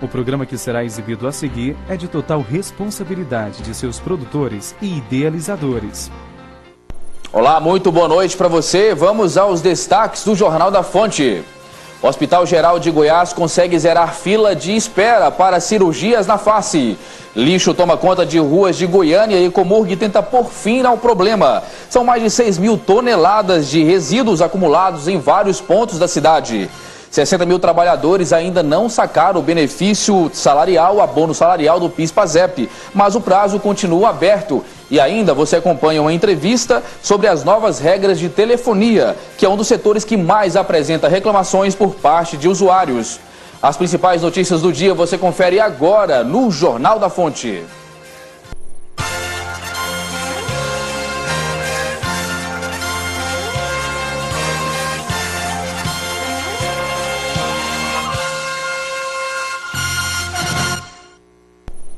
O programa que será exibido a seguir é de total responsabilidade de seus produtores e idealizadores. Olá, muito boa noite para você. Vamos aos destaques do Jornal da Fonte. O Hospital Geral de Goiás consegue zerar fila de espera para cirurgias na face. Lixo toma conta de ruas de Goiânia e Comurg tenta pôr fim ao problema. São mais de 6 mil toneladas de resíduos acumulados em vários pontos da cidade. 60 mil trabalhadores ainda não sacaram o benefício salarial, abono salarial do PIS/PASEP, mas o prazo continua aberto. E ainda você acompanha uma entrevista sobre as novas regras de telefonia, que é um dos setores que mais apresenta reclamações por parte de usuários. As principais notícias do dia você confere agora no Jornal da Fonte.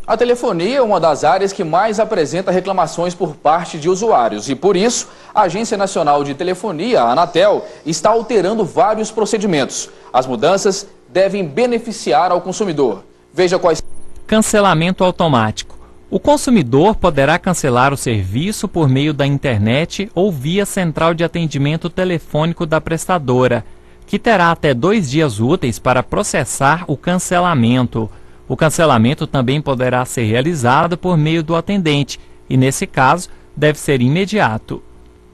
A telefonia é uma das áreas que mais apresenta reclamações por parte de usuários e, por isso, a Agência Nacional de Telefonia, a Anatel, está alterando vários procedimentos. As mudanças devem beneficiar ao consumidor. Veja quais... Cancelamento automático. O consumidor poderá cancelar o serviço por meio da internet ou via central de atendimento telefônico da prestadora, que terá até 2 dias úteis para processar o cancelamento. O cancelamento também poderá ser realizado por meio do atendente e, nesse caso, deve ser imediato.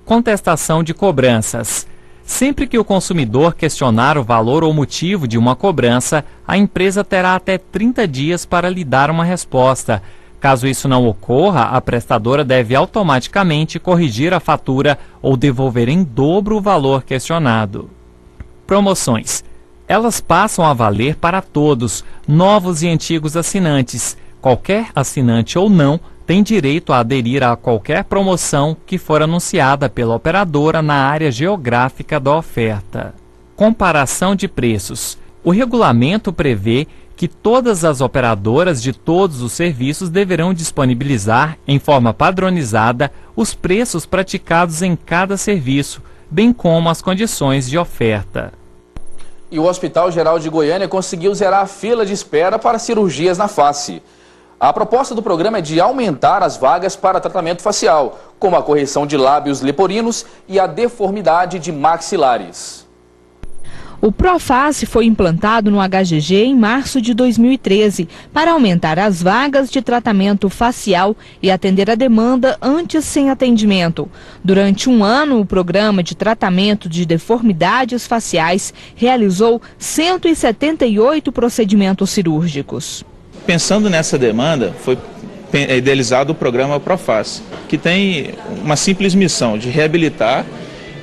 Contestação de cobranças. Sempre que o consumidor questionar o valor ou motivo de uma cobrança, a empresa terá até 30 dias para lhe dar uma resposta. Caso isso não ocorra, a prestadora deve automaticamente corrigir a fatura ou devolver em dobro o valor questionado. Promoções. Elas passam a valer para todos, novos e antigos assinantes. Qualquer assinante ou não tem direito a aderir a qualquer promoção que for anunciada pela operadora na área geográfica da oferta. Comparação de preços. O regulamento prevê que todas as operadoras de todos os serviços deverão disponibilizar, em forma padronizada, os preços praticados em cada serviço, bem como as condições de oferta. E o Hospital Geral de Goiânia conseguiu zerar a fila de espera para cirurgias na face. A proposta do programa é de aumentar as vagas para tratamento facial, como a correção de lábios leporinos e a deformidade de maxilares. O Proface foi implantado no HGG em março de 2013 para aumentar as vagas de tratamento facial e atender a demanda antes sem atendimento. Durante um ano, o programa de tratamento de deformidades faciais realizou 178 procedimentos cirúrgicos. Pensando nessa demanda, foi idealizado o programa Proface, que tem uma simples missão de reabilitar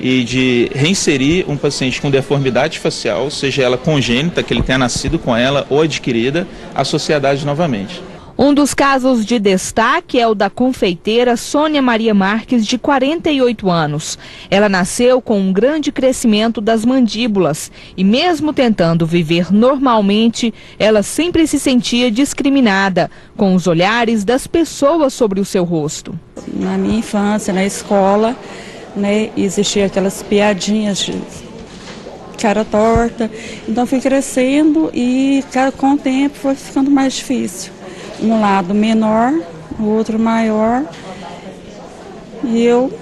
e de reinserir um paciente com deformidade facial, seja ela congênita, que ele tenha nascido com ela, ou adquirida, à sociedade novamente. Um dos casos de destaque é o da confeiteira Sônia Maria Marques, de 48 anos. Ela nasceu com um grande crescimento das mandíbulas e, mesmo tentando viver normalmente, ela sempre se sentia discriminada com os olhares das pessoas sobre o seu rosto. Na minha infância, na escola, existia aquelas piadinhas de cara torta, então fui crescendo e com o tempo foi ficando mais difícil. Um lado menor, o outro maior, e eu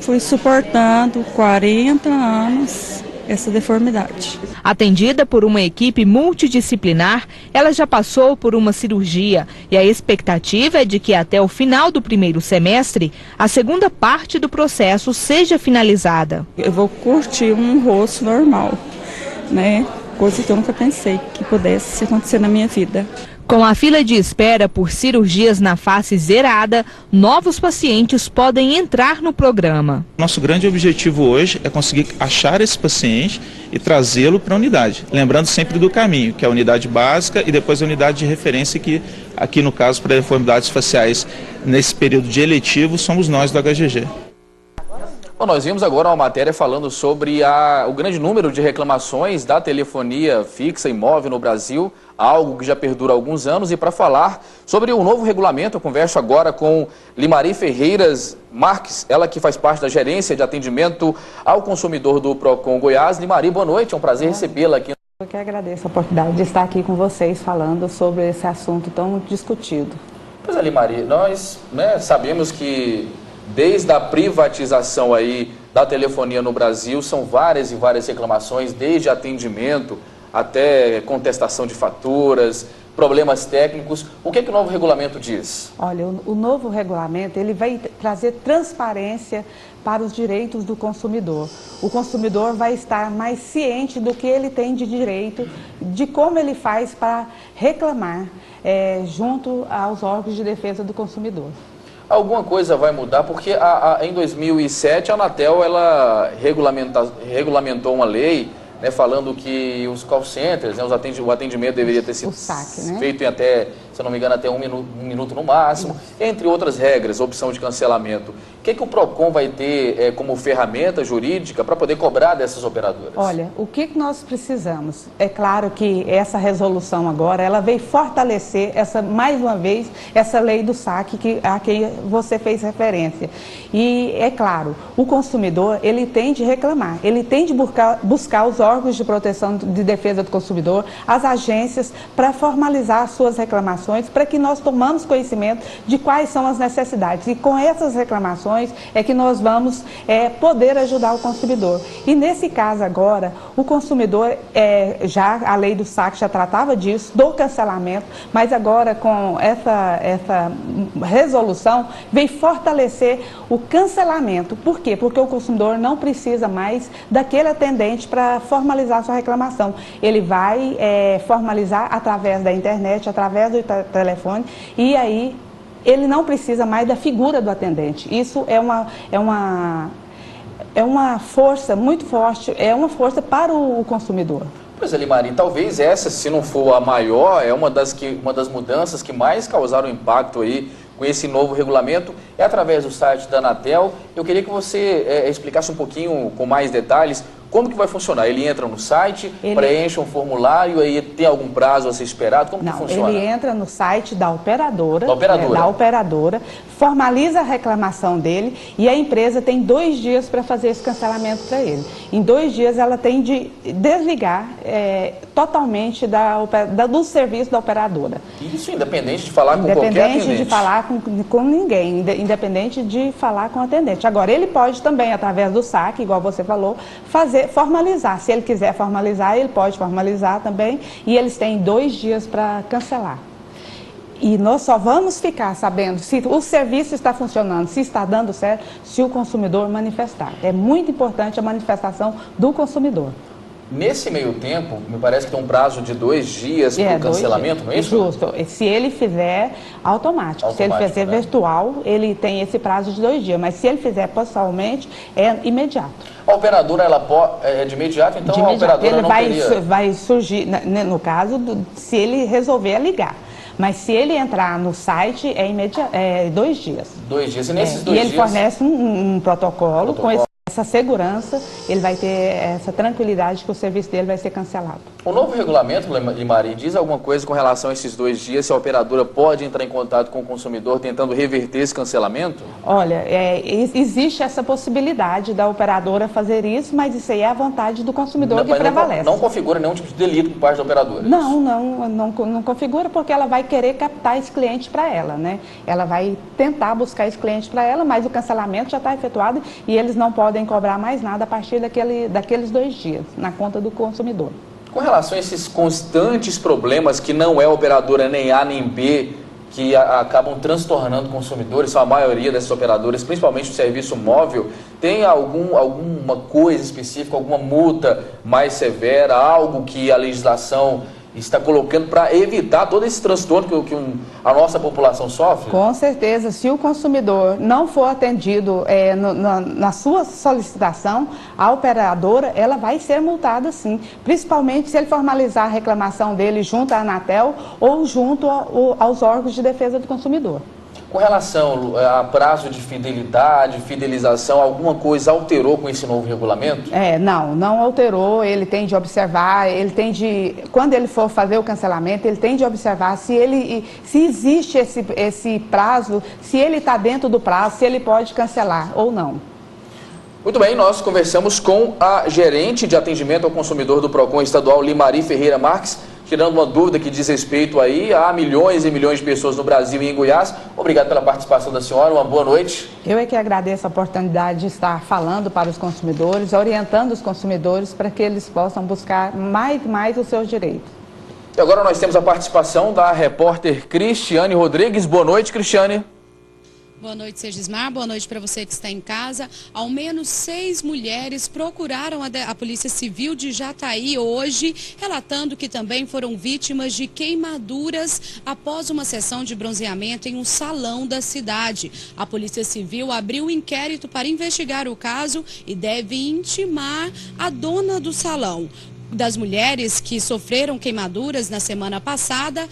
fui suportando 40 anos essa deformidade. Atendida por uma equipe multidisciplinar, ela já passou por uma cirurgia e a expectativa é de que até o final do primeiro semestre, a segunda parte do processo seja finalizada. Eu vou curtir um rosto normal, coisa que eu nunca pensei que pudesse acontecer na minha vida. Com a fila de espera por cirurgias na face zerada, novos pacientes podem entrar no programa. Nosso grande objetivo hoje é conseguir achar esse paciente e trazê-lo para a unidade. Lembrando sempre do caminho, que é a unidade básica e depois a unidade de referência, que aqui no caso para deformidades faciais, nesse período de eletivo, somos nós do HGG. Bom, nós vimos agora uma matéria falando sobre o grande número de reclamações da telefonia fixa e móvel no Brasil, algo que já perdura há alguns anos. E para falar sobre o novo regulamento, eu converso agora com Limari Ferreiras Marques, ela que faz parte da gerência de atendimento ao consumidor do Procon Goiás. Limari, boa noite, é um prazer recebê-la aqui. Eu que agradeço a oportunidade de estar aqui com vocês falando sobre esse assunto tão discutido. Pois ali, Maria, nós sabemos que desde a privatização aí da telefonia no Brasil, são várias e várias reclamações, desde atendimento até contestação de faturas, problemas técnicos. O que o novo regulamento diz? Olha, o novo regulamento ele vai trazer transparência para os direitos do consumidor. O consumidor vai estar mais ciente do que ele tem de direito, de como ele faz para reclamar junto aos órgãos de defesa do consumidor. Alguma coisa vai mudar, porque em 2007 a Anatel ela regulamentou uma lei, falando que os call centers, o atendimento deveria ter sido feito em até, se eu não me engano, até um minuto no máximo, entre outras regras, opção de cancelamento. O que o PROCON vai ter como ferramenta jurídica para poder cobrar dessas operadoras? Olha, o que nós precisamos? É claro que essa resolução agora, ela veio fortalecer, mais uma vez, essa lei do saque a que você fez referência. E, é claro, o consumidor, ele tem de reclamar, ele tem de buscar os órgãos de proteção de defesa do consumidor, as agências, para formalizar as suas reclamações, para que nós tomamos conhecimento de quais são as necessidades. E com essas reclamações é que nós vamos poder ajudar o consumidor. E nesse caso agora, o consumidor, já a lei do saque já tratava disso, do cancelamento, mas agora com essa resolução, vem fortalecer o cancelamento. Por quê? Porque o consumidor não precisa mais daquele atendente para formalizar sua reclamação. Ele vai formalizar através da internet, através do telefone, e aí ele não precisa mais da figura do atendente. Isso é uma força muito forte, é uma força para o consumidor. Pois é, Maria, talvez essa, se não for a maior, é uma das mudanças que mais causaram impacto aí com esse novo regulamento, é através do site da Anatel. Eu queria que você explicasse um pouquinho com mais detalhes como que vai funcionar. Ele entra no site, preenche um formulário, aí tem algum prazo a ser esperado? Como que funciona? Ele entra no site da operadora, formaliza a reclamação dele e a empresa tem 2 dias para fazer esse cancelamento para ele. Em 2 dias ela tem de desligar totalmente do serviço da operadora. Isso independente de falar com qualquer atendente? Independente de falar com ninguém, independente de falar com o atendente. Agora, ele pode também, através do saque, igual você falou, formalizar. Se ele quiser formalizar, ele pode formalizar também, e eles têm 2 dias para cancelar. E nós só vamos ficar sabendo se o serviço está funcionando, se está dando certo, se o consumidor manifestar. É muito importante a manifestação do consumidor. Nesse meio tempo, me parece que tem um prazo de 2 dias para o cancelamento, não é isso? Justo. Se ele fizer automático. Se ele fizer virtual, ele tem esse prazo de 2 dias. Mas se ele fizer pessoalmente, é imediato. A operadora, é de imediato, então a operadora ele não teria... vai surgir, no caso, se ele resolver ligar. Mas se ele entrar no site, é 2 dias. 2 dias. E nesses 2 dias... E ele fornece um protocolo com essa segurança, ele vai ter essa tranquilidade que o serviço dele vai ser cancelado. O novo regulamento, Limari, diz alguma coisa com relação a esses 2 dias? Se a operadora pode entrar em contato com o consumidor tentando reverter esse cancelamento? Olha, existe essa possibilidade da operadora fazer isso, mas isso aí é a vontade do consumidor que prevalece. Não configura nenhum tipo de delito por parte da operadora? Não configura, porque ela vai querer captar esse cliente para ela, né? Ela vai tentar buscar esse cliente para ela, mas o cancelamento já está efetuado e eles não podem cobrar mais nada a partir daqueles 2 dias na conta do consumidor. Com relação a esses constantes problemas que não é operadora nem A nem B, que acabam transtornando consumidores, são a maioria dessas operadoras, principalmente o serviço móvel, tem alguma coisa específica, alguma multa mais severa, algo que a legislação está colocando para evitar todo esse transtorno que a nossa população sofre? Com certeza, se o consumidor não for atendido na sua solicitação, a operadora ela vai ser multada sim, principalmente se ele formalizar a reclamação dele junto à Anatel ou junto aos órgãos de defesa do consumidor. Com relação a prazo de fidelidade, fidelização, alguma coisa alterou com esse novo regulamento? Não alterou, ele tem de observar, quando ele for fazer o cancelamento, ele tem de observar se existe esse prazo, se ele está dentro do prazo, se ele pode cancelar ou não. Muito bem, nós conversamos com a gerente de atendimento ao consumidor do PROCON estadual, Limari Ferreira Marques, tirando uma dúvida que diz respeito aí a milhões e milhões de pessoas no Brasil e em Goiás. Obrigado pela participação da senhora, uma boa noite. Eu é que agradeço a oportunidade de estar falando para os consumidores, orientando os consumidores para que eles possam buscar mais e mais os seus direitos. E agora nós temos a participação da repórter Cristiane Rodrigues. Boa noite, Cristiane. Boa noite, Sergismar. Boa noite para você que está em casa. Ao menos 6 mulheres procuraram a Polícia Civil de Jataí hoje, relatando que também foram vítimas de queimaduras após uma sessão de bronzeamento em um salão da cidade. A Polícia Civil abriu um inquérito para investigar o caso e deve intimar a dona do salão. Das mulheres que sofreram queimaduras na semana passada,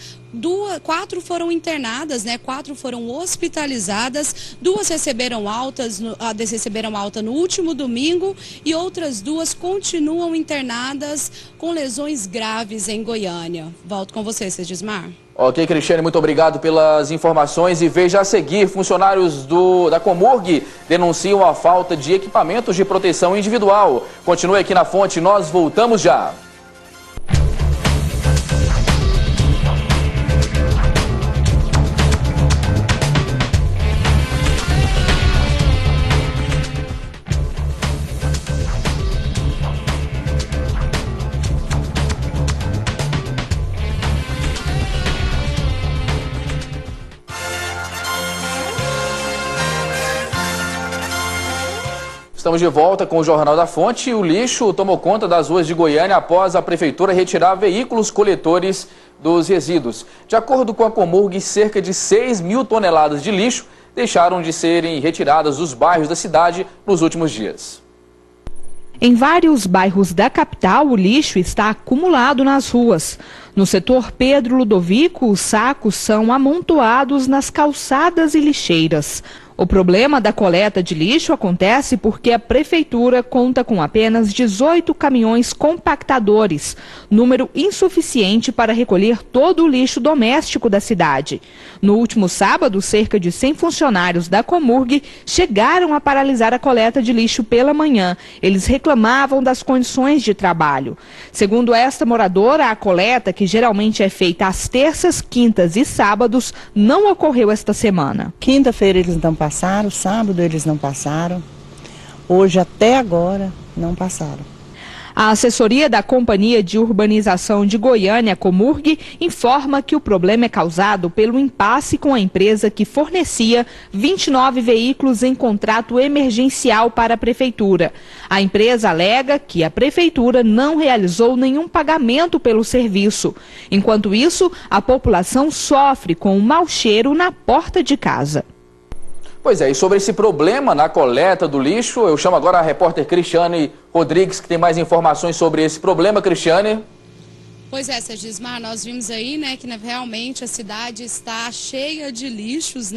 4 foram internadas, 4 foram hospitalizadas, 2 receberam alta no último domingo e outras 2 continuam internadas com lesões graves em Goiânia. Volto com você, Sergismar. Ok, Cristiane, muito obrigado pelas informações. E veja a seguir, funcionários da Comurg denunciam a falta de equipamentos de proteção individual. Continue aqui na Fonte, nós voltamos já. Estamos de volta com o Jornal da Fonte. O lixo tomou conta das ruas de Goiânia após a prefeitura retirar veículos coletores dos resíduos. De acordo com a Comurg, cerca de 6 mil toneladas de lixo deixaram de serem retiradas dos bairros da cidade nos últimos dias. Em vários bairros da capital, o lixo está acumulado nas ruas. No setor Pedro Ludovico, os sacos são amontoados nas calçadas e lixeiras. O problema da coleta de lixo acontece porque a prefeitura conta com apenas 18 caminhões compactadores, número insuficiente para recolher todo o lixo doméstico da cidade. No último sábado, cerca de 100 funcionários da Comurg chegaram a paralisar a coleta de lixo pela manhã. Eles reclamavam das condições de trabalho. Segundo esta moradora, a coleta, que geralmente é feita às terças, quintas e sábados, não ocorreu esta semana. Quinta-feira eles não passaram, sábado eles não passaram, hoje até agora não passaram. A assessoria da Companhia de Urbanização de Goiânia, Comurg, informa que o problema é causado pelo impasse com a empresa que fornecia 29 veículos em contrato emergencial para a prefeitura. A empresa alega que a prefeitura não realizou nenhum pagamento pelo serviço. Enquanto isso, a população sofre com um mau cheiro na porta de casa. Pois é, e sobre esse problema na coleta do lixo, eu chamo agora a repórter Cristiane Rodrigues, que tem mais informações sobre esse problema. Cristiane? Pois é, Sergismar, nós vimos aí, que realmente a cidade está cheia de lixos,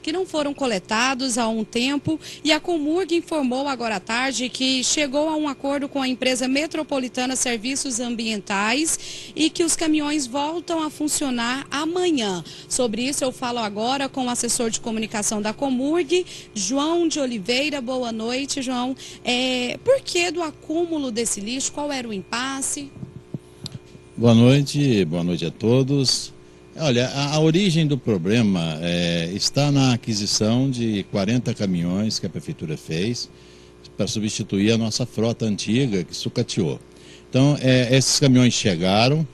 que não foram coletados há um tempo. E a Comurg informou agora à tarde que chegou a um acordo com a empresa Metropolitana Serviços Ambientais e que os caminhões voltam a funcionar amanhã. Sobre isso eu falo agora com o assessor de comunicação da Comurg, João de Oliveira. Boa noite, João. Por que do acúmulo desse lixo? Qual era o impasse? Boa noite a todos. Olha, a origem do problema está na aquisição de 40 caminhões que a prefeitura fez para substituir a nossa frota antiga que sucateou. Então, esses caminhões chegaram,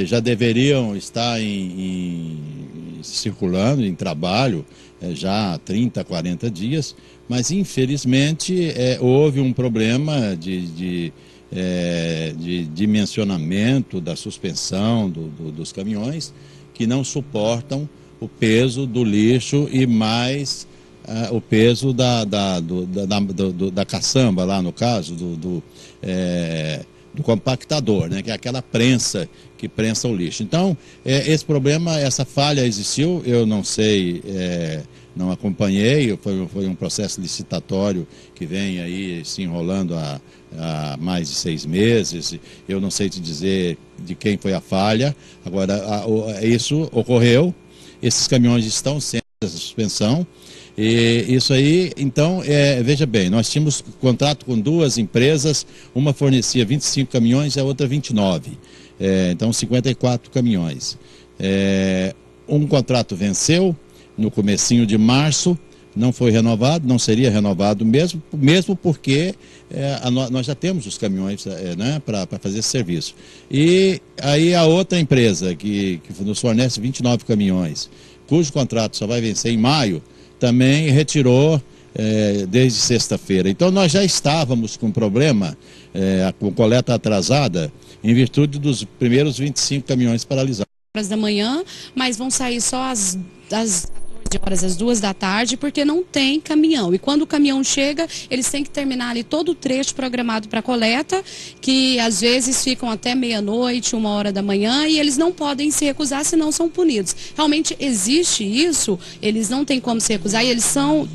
já deveriam estar circulando em trabalho já há 30, 40 dias, mas infelizmente houve um problema de dimensionamento da suspensão dos caminhões que não suportam o peso do lixo e mais o peso da caçamba, lá no caso do compactador, que é aquela prensa que prensa o lixo. Então, esse problema, essa falha existiu, eu não sei, não acompanhei, foi um processo licitatório que vem aí se enrolando há mais de 6 meses, eu não sei te dizer de quem foi a falha. Agora, isso ocorreu, esses caminhões estão sem essa suspensão, E isso aí, então, veja bem, nós tínhamos contrato com duas empresas, uma fornecia 25 caminhões e a outra 29, então 54 caminhões. Um contrato venceu no comecinho de março, não foi renovado, não seria renovado mesmo porque nós já temos os caminhões né, para fazer esse serviço. E aí a outra empresa que nos fornece 29 caminhões, cujo contrato só vai vencer em maio, também retirou desde sexta-feira. Então nós já estávamos com problema, com coleta atrasada, em virtude dos primeiros 25 caminhões paralisados. Da manhã, mas vão sair só às 14 horas, às 2 da tarde, porque não tem caminhão. E quando o caminhão chega, eles têm que terminar ali todo o trecho programado para coleta, que às vezes ficam até meia-noite, 1h da manhã, e eles não podem se recusar, senão são punidos. Realmente existe isso, eles não têm como se recusar, e eles são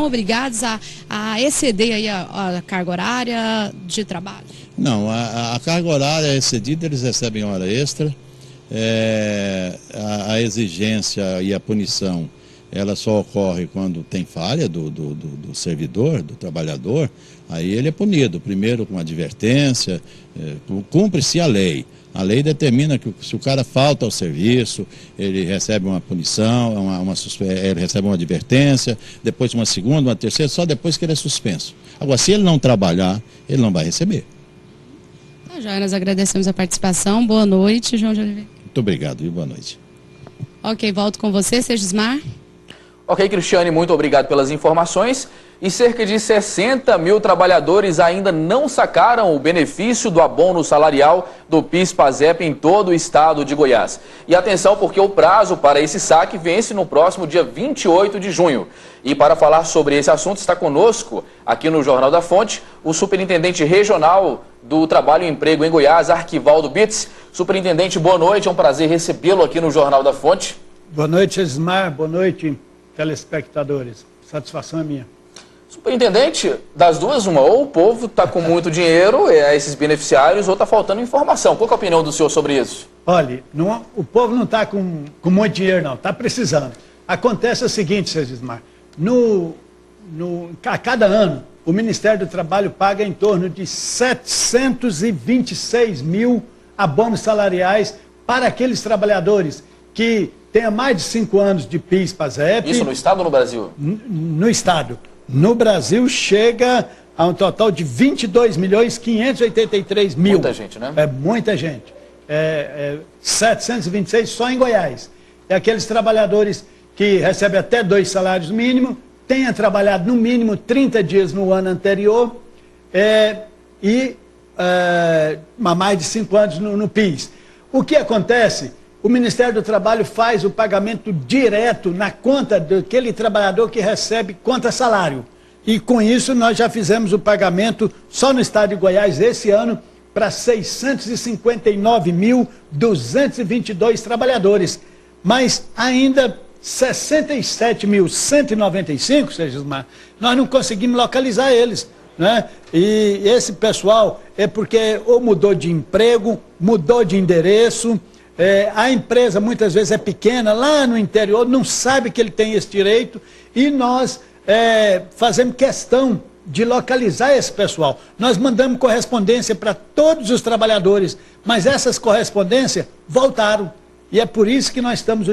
obrigados a exceder aí a carga horária de trabalho. Não, a carga horária excedida, eles recebem hora extra. A exigência e a punição, ela só ocorre quando tem falha do servidor, do trabalhador, aí ele é punido, primeiro com advertência, cumpre-se a lei. A lei determina que se o cara falta ao serviço, ele recebe uma punição, ele recebe uma advertência, depois uma segunda, uma terceira, só depois que ele é suspenso. Agora, se ele não trabalhar, ele não vai receber. Já nós agradecemos a participação. Boa noite, João de Oliveira. Muito obrigado e boa noite. Ok, volto com você, Segismar. Ok, Cristiane, muito obrigado pelas informações. E cerca de 60 mil trabalhadores ainda não sacaram o benefício do abono salarial do PIS/PASEP em todo o estado de Goiás. E atenção, porque o prazo para esse saque vence no próximo dia 28 de junho. E para falar sobre esse assunto está conosco, aqui no Jornal da Fonte, o superintendente regional do Trabalho e Emprego em Goiás, Arquivaldo Bitts. Superintendente, boa noite, é um prazer recebê-lo aqui no Jornal da Fonte. Boa noite, Segismar, boa noite, telespectadores. Satisfação é minha. Superintendente, das duas, uma, ou o povo está com muito dinheiro, esses beneficiários, ou está faltando informação. Qual é a opinião do senhor sobre isso? Olha, o povo não está com muito dinheiro, não, está precisando. Acontece o seguinte, Segismar, a cada ano, o Ministério do Trabalho paga em torno de 726 mil abonos salariais para aqueles trabalhadores que tenham mais de 5 anos de PIS/PASEP. Isso no estado ou no Brasil? No estado. No Brasil chega a um total de 22.583.000. Muita gente, né? É muita gente. 726 só em Goiás. É aqueles trabalhadores que recebem até 2 salários mínimos, tenha trabalhado no mínimo 30 dias no ano anterior há mais de 5 anos no PIS. O que acontece? O Ministério do Trabalho faz o pagamento direto na conta daquele trabalhador que recebe conta salário. E com isso nós já fizemos o pagamento só no estado de Goiás esse ano para 659.222 trabalhadores. Mas ainda 67.195, Segismar, nós não conseguimos localizar eles, né? E esse pessoal é porque ou mudou de emprego, mudou de endereço, a empresa muitas vezes é pequena, lá no interior, não sabe que ele tem esse direito, e nós fazemos questão de localizar esse pessoal. Nós mandamos correspondência para todos os trabalhadores, mas essas correspondências voltaram. E é por isso que nós estamos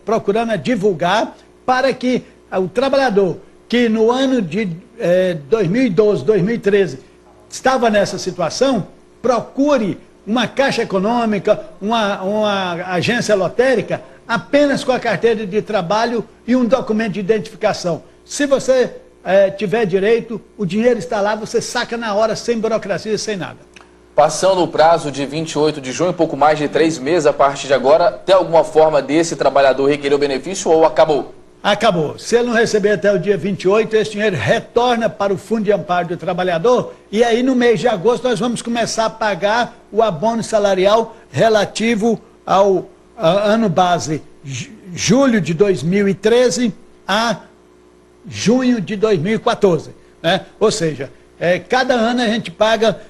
procurando divulgar para que o trabalhador que no ano de 2012, 2013 estava nessa situação, procure uma caixa econômica, uma agência lotérica, apenas com a carteira de trabalho e um documento de identificação. Se você tiver direito, o dinheiro está lá, você saca na hora, sem burocracia, sem nada. Passando o prazo de 28 de junho, pouco mais de 3 meses a partir de agora, tem alguma forma desse trabalhador requerer o benefício ou acabou? Acabou. Se ele não receber até o dia 28, esse dinheiro retorna para o Fundo de Amparo do Trabalhador, e aí no mês de agosto nós vamos começar a pagar o abono salarial relativo ao ano base julho de 2013 a junho de 2014. Né? Ou seja, cada ano a gente paga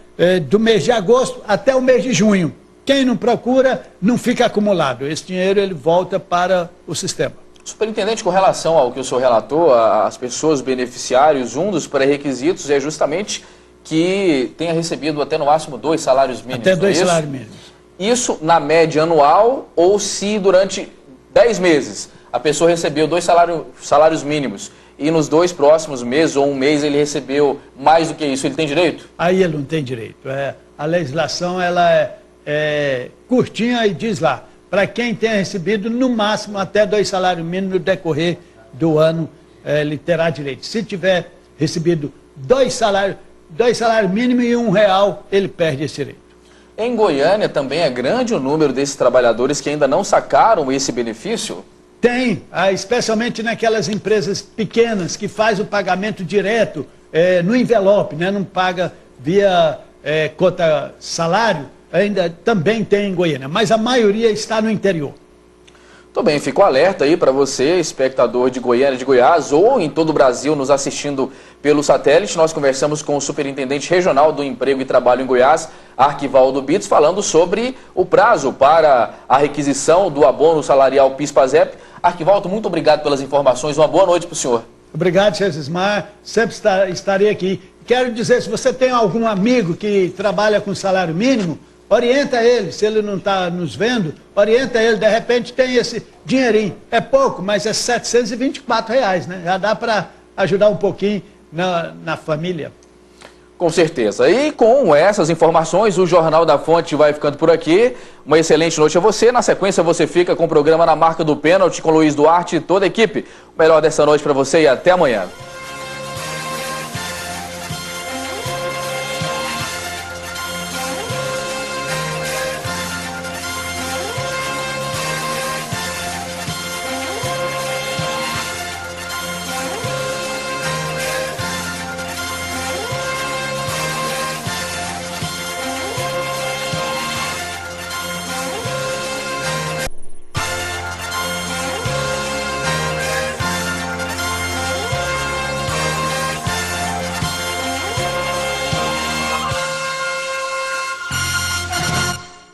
do mês de agosto até o mês de junho. Quem não procura, não fica acumulado. Esse dinheiro ele volta para o sistema. Superintendente, com relação ao que o senhor relatou, as pessoas beneficiários, um dos pré-requisitos é justamente que tenha recebido até no máximo 2 salários mínimos. Até 2 salários mínimos. Isso na média anual ou se durante 10 meses a pessoa recebeu 2 salários mínimos e nos 2 próximos meses ou um mês ele recebeu mais do que isso, ele tem direito? Aí ele não tem direito. A legislação ela é curtinha e diz lá, para quem tenha recebido no máximo até 2 salários mínimos no decorrer do ano, ele terá direito. Se tiver recebido 2 salários mínimos e R$1, ele perde esse direito. Em Goiânia também é grande o número desses trabalhadores que ainda não sacaram esse benefício? Tem, especialmente naquelas empresas pequenas que faz o pagamento direto no envelope, né? Não paga via cota salário, ainda também tem em Goiânia, mas a maioria está no interior. Muito bem, ficou alerta aí para você, espectador de Goiânia, de Goiás ou em todo o Brasil nos assistindo pelo satélite. Nós conversamos com o Superintendente Regional do Emprego e Trabalho em Goiás, Arquivaldo Bitts, falando sobre o prazo para a requisição do abono salarial PIS/PASEP. Arquivaldo, muito obrigado pelas informações, uma boa noite para o senhor. Obrigado, Gismar, sempre estarei aqui. Quero dizer, se você tem algum amigo que trabalha com salário mínimo, orienta ele, se ele não está nos vendo, orienta ele, de repente tem esse dinheirinho. É pouco, mas é R$724, né? Já dá para ajudar um pouquinho na família. Com certeza. E com essas informações, o Jornal da Fonte vai ficando por aqui. Uma excelente noite a você. Na sequência, você fica com o programa Na Marca do Pênalti com Luiz Duarte e toda a equipe. O melhor dessa noite para você e até amanhã.